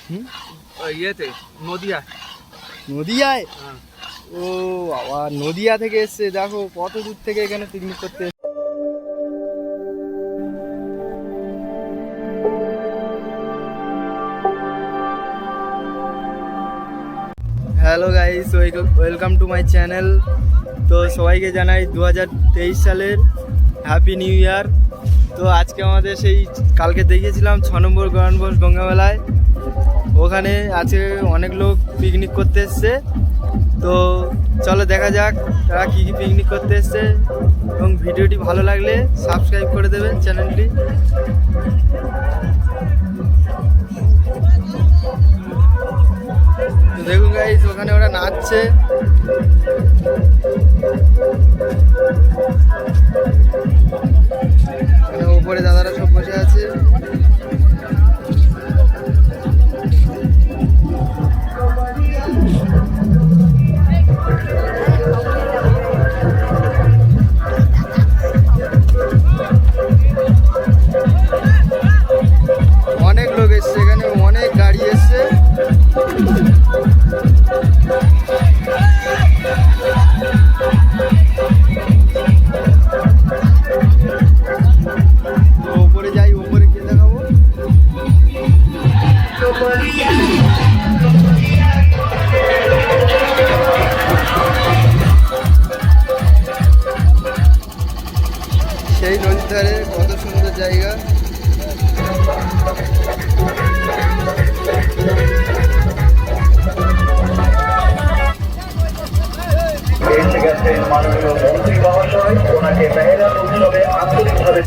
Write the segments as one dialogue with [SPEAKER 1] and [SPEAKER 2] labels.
[SPEAKER 1] ইয়েতে নদিয়া।
[SPEAKER 2] নদিয়ায়? ও বাবা, নদিয়া থেকে এসছে। দেখো কত দূর থেকে এখানে পিকনিক করতে। Hello guys, welcome to my channel. তো সবাইকে জানাই 2023 সালের হ্যাপি নিউ ইয়ার। তো আজকে আমাদের সেই কালকে দেখিয়েছিলাম 6 নম্বর গরানবোস গঙ্গা মেলায়, ওখানে আছে অনেক লোক পিকনিক করতে এসছে। তো চলো দেখা যাক তারা কী কী পিকনিক করতে এসছে, এবং ভিডিওটি ভালো লাগলে সাবস্ক্রাইব করে দেবেন চ্যানেলটি। তো দেখুন গাইস, ওখানে ওরা নাচছে। ওপরে দাদারা সব বসে আছে। অনেক লোক এসছে এখানে, অনেক গাড়ি এসছে। উপরে যাই, উপরে গিয়ে দেখাবো। সেই নদীর ধারে কত সুন্দর জায়গা।
[SPEAKER 3] এসে গেছেন মাননীয় মন্ত্রী মহাশয়, ওনাকে মেহেরান উৎসবে আন্তরিকভাবে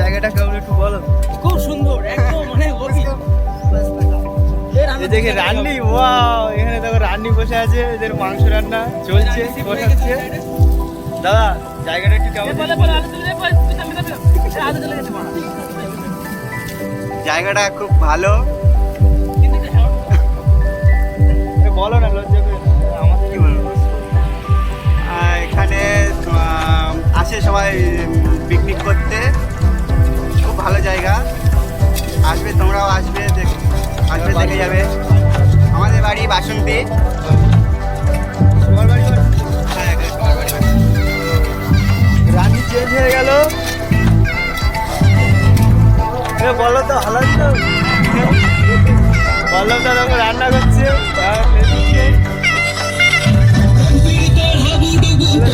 [SPEAKER 3] জায়গাটা কেমন একটু বলো।
[SPEAKER 1] খুব সুন্দর, একদম মানে
[SPEAKER 2] দেখে রান্নি, ওয়াও, এখানে দেখো রান্নি বসে আছে, এদের মাংস রান্না চলছে, বসাচ্ছে। দাদা জায়গাটা একটু কেমন? জায়গাটা খুব ভালো। বলো না, লজ্জা করে আমাদের কি বলবো। এখানে আসে সবাই পিকনিক করতে, খুব ভালো জায়গা। আসবে, তোমরাও আসবে, দেখে যাবে। আমাদের বাড়ি বাসন্তী। রান্নি চেঞ্জ হয়ে গেল। বলো তো, ভালো তো বলো তো, দেখো রান্না করছে।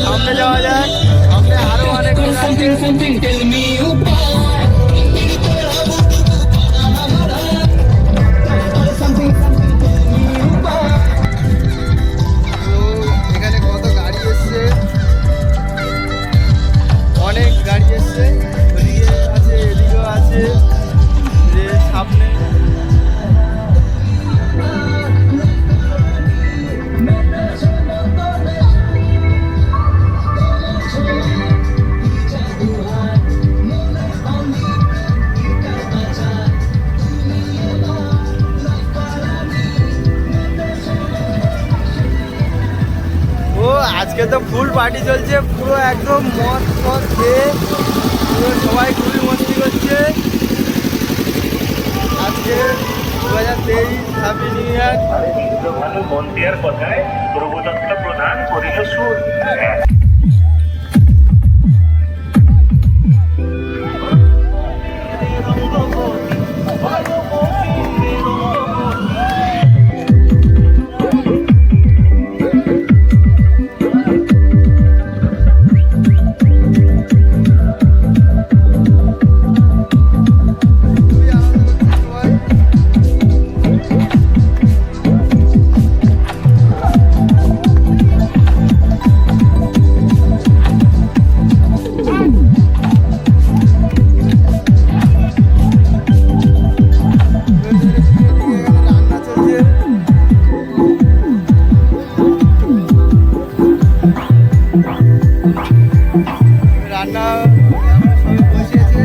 [SPEAKER 2] সামনে যাওয়া যায়, সামনে আরো অনেক এখানে কত গাড়ি এসছে, অনেক গাড়ি এসছে। ওদিকে আছে, এদিকেও আছে, সামনে আজকে তো ফুল পার্টি চলছে, পুরো একদম মদ খেয়ে পুরো হ্যাপি নিউ ইয়ার।
[SPEAKER 3] আরে ইন্দ্র ভানু মন দেওয়ার কথায় প্রভুদত্ত প্রধান করিল সুর।
[SPEAKER 2] রান্না সবাই বসিয়েছে,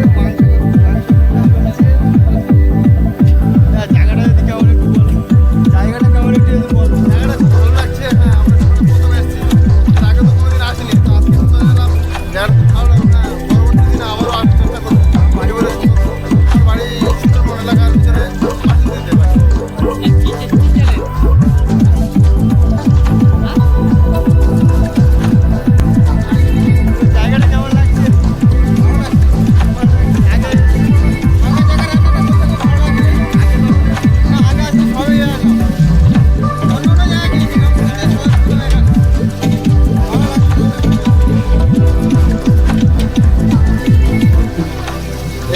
[SPEAKER 2] জায়গাটা যদি কেমন একটু বলো, জায়গাটা কেমন একটু যদি বলো।
[SPEAKER 4] জায়গাটা খুব ভালো লাগছে। হ্যাঁ, আমরা সবাই প্রথমে এসেছি, এর আগে তো কোনোদিন আসিনি, তো আজকে তো চলে এলাম। জায়গাটা খুব ভালো লাগলো। হ্যাঁ, পরবর্তী দিনে আবারও আসার চেষ্টা করবো। বাড়ি বলে আমার বাড়ি সুন্দরবন এলাকার ভিতরে মাঝিদিতে বাড়ি।
[SPEAKER 2] জায়গাটা কেমন লাগছে?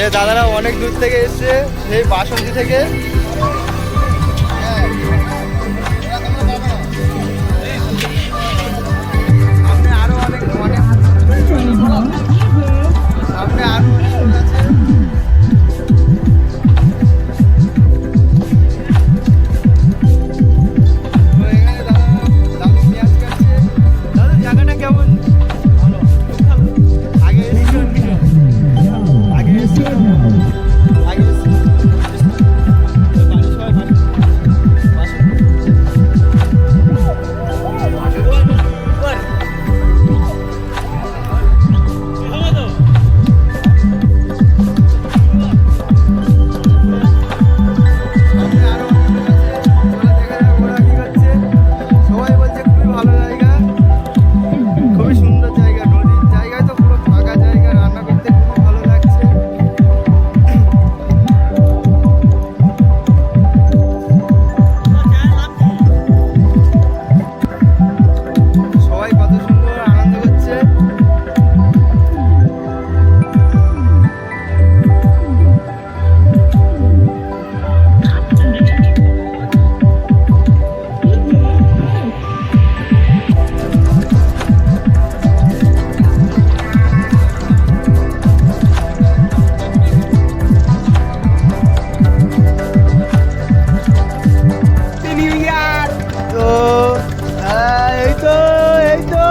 [SPEAKER 2] এ দাদারা অনেক দূর থেকে এসছে, সেই বাসন্তী থেকে। সামনে আরো অনেক অনেক সামনে আরো অনেক আছে। তো এখানে দাদু পেঁয়াজ কাটছে। দাদু জায়গাটা কেমন? ভালো, খুব ভালো। আগে এসেছো? আগে এসেছো? আগে এসেছো? বাড়ির সবাই সামনে আরো অনেক আছে। চলো দেখা যাক ওরা কি করছে। সবাই বলছে খুবই ভালো জায়গা, খুবই সুন্দর জায়গা। নদীর জায়গায় তো পুরো ফাঁকা জায়গা, রান্না করতে খুবই ভালো লাগছে। সবাই কত সুন্দর আনন্দ করছে। তো এই তো এই তো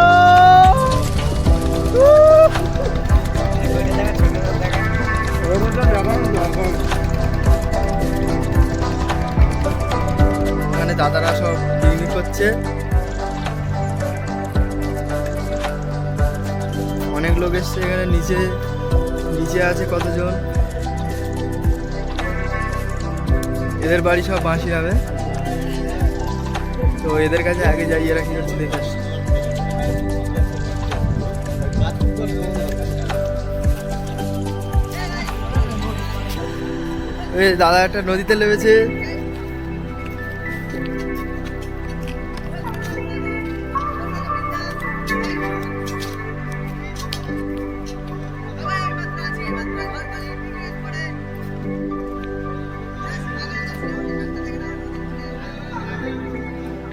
[SPEAKER 2] ওখানে দাদারা সব পিকনিক করছে। অনেক লোক এসছে এখানে। নিচে নিচে আছে কতজন। এদের বাড়ি সব বাঁশি হবে। তো এদের কাছে আগে যাই, এরা কি করছে দেখে আসি। এই দাদা একটা নদীতে নেমেছে।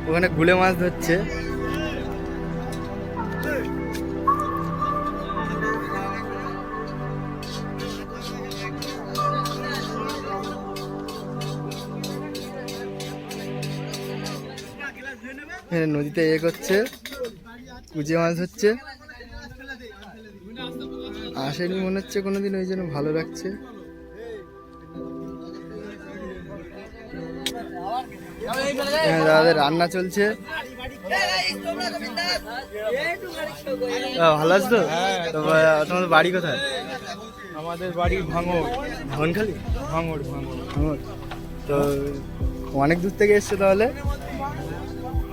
[SPEAKER 2] ওখানে গুলে মাছ ধরছে। এখানে নদীতে করছে, কুচে মাছ হচ্ছে। আসেনি মনে হচ্ছে কোনোদিন, ওই জন্য ভালো লাগছে। দাদাদের রান্না চলছে। ভালো আছো তো? তোমাদের বাড়ি কোথায়?
[SPEAKER 1] আমাদের বাড়ি ভাঙড়।
[SPEAKER 2] ভাঙনখালি?
[SPEAKER 1] ভাঙড়।
[SPEAKER 2] ভাঙড়। তো অনেক দূর থেকে এসছে তাহলে।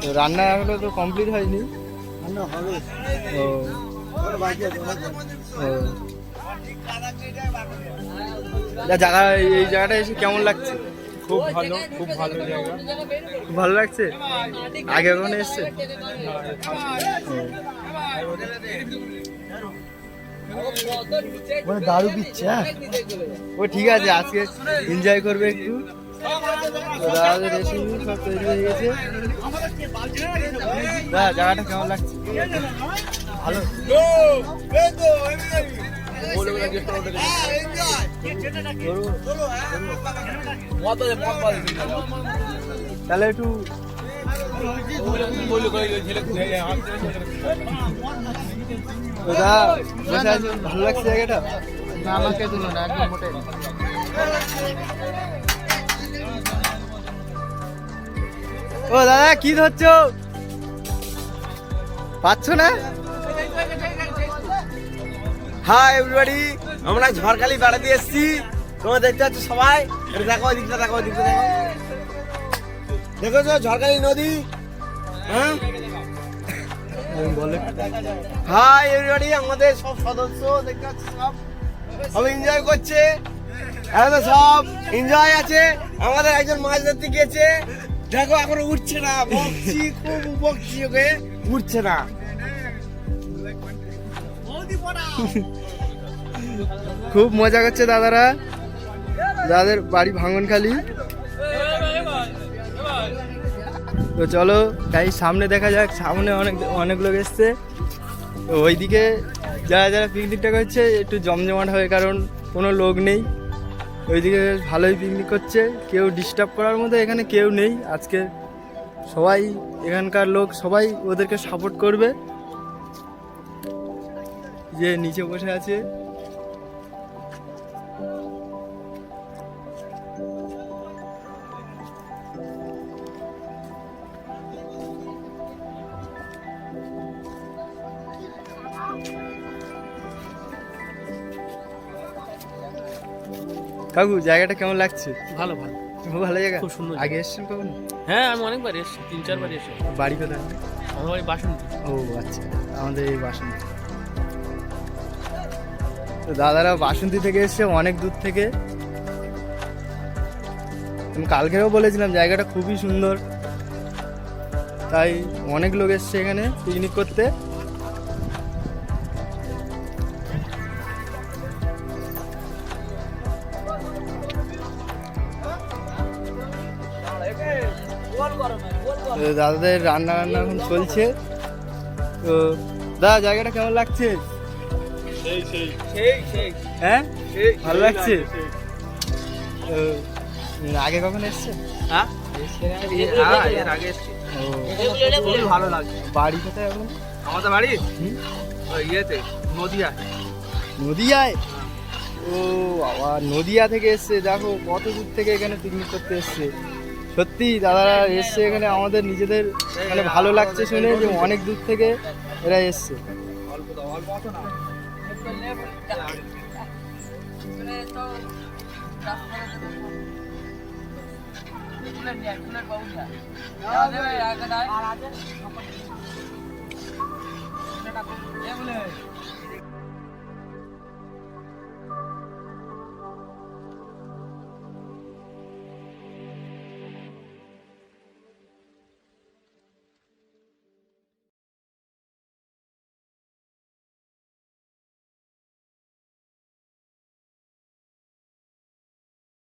[SPEAKER 2] তো রান্না এখনো তো কমপ্লিট হয়নি। ও জায়গা, এই জায়গাটা এসে কেমন লাগছে?
[SPEAKER 1] খুব ভালো, খুব ভালো জায়গা।
[SPEAKER 2] খুব ভালো লাগছে। আগে কখনো এসছে? দারু দিচ্ছে। হ্যাঁ ও ঠিক আছে, আজকে এনজয় করবে একটু। দাদাদের রেসিপি সব তৈরি হয়ে গেছে। দাদা জায়গাটা কেমন লাগছে? ভালো। তাহলে একটু দাদা বসে আছে, ভালো লাগছে জায়গাটা?
[SPEAKER 1] আমাকে তুলো না, একদম মোটে।
[SPEAKER 2] ও দাদা কি ধরছো? পাচ্ছ না?
[SPEAKER 5] হাই এভরিবডি, আমরা ঝড়খালি বেড়াতে এসেছি। তোমরা দেখতে পাচ্ছ সবাই, এটা দেখো, ওইদিকটা দেখো, ওইদিকটা দেখো, দেখেছো ঝড়খালি নদী। হ্যাঁ
[SPEAKER 2] বলে
[SPEAKER 5] হাই এভরিবডি, আমাদের সব সদস্য দেখতে পাচ্ছ সব এনজয় করছে। এখন তো সব এনজয় আছে। আমাদের একজন মাছ ধরতে গিয়েছে, দেখো এখনো উঠছে না। বকছি, খুব বকছি ওকে, উঠছে না।
[SPEAKER 2] খুব মজা করছে দাদারা, যাদের বাড়ি ভাঙনখালি। তো চলো গাই সামনে দেখা যাক। সামনে অনেক লোক এসছে। তো ওইদিকে যারা যারা পিকনিকটা করছে একটু জমজমাট হয়, কারণ কোনো লোক নেই। ওইদিকে ভালোই পিকনিক করছে, কেউ ডিস্টার্ব করার মতো এখানে কেউ নেই আজকে। সবাই এখানকার লোক সবাই ওদেরকে সাপোর্ট করবে। যে নিচে বসে আছে কাকু, জায়গাটা কেমন লাগছে?
[SPEAKER 1] ভালো ভালো,
[SPEAKER 2] খুব ভালো জায়গা।
[SPEAKER 1] খুব সুন্দর।
[SPEAKER 2] আগে এসেছেন কখন?
[SPEAKER 1] হ্যাঁ আমি অনেকবার এসেছি, 3-4 বার এসেছি।
[SPEAKER 2] বাড়ি কোথায়?
[SPEAKER 1] আমার বাড়ি বাসন্তী।
[SPEAKER 2] ও আচ্ছা, আমাদের এই বাসন্তী। তো দাদারা বাসন্তী থেকে এসছে, অনেক দূর থেকে। আমি কালকেও বলেছিলাম জায়গাটা খুবই সুন্দর, তাই অনেক লোক এসছে এখানে পিকনিক করতে। তো দাদাদের রান্না এখন চলছে। তো দাদা জায়গাটা কেমন লাগছে? হ্যাঁ ভালো লাগছে। তো আগে কখন এসছে?
[SPEAKER 1] হ্যাঁ এর আগে এসেছি। খুবই ভালো লাগছে।
[SPEAKER 2] বাড়ি কোথায় এখন?
[SPEAKER 1] আমাদের বাড়ি ওই ইয়েতে, নদিয়া।
[SPEAKER 2] নদিয়ায়? ও বাবা, নদিয়া থেকে এসছে। দেখো কত দূর থেকে এখানে পিকনিক করতে এসছে। সত্যি দাদারা এসছে এখানে, আমাদের নিজেদের মানে ভালো লাগছে শুনে যে অনেক দূর থেকে এরা এসছে।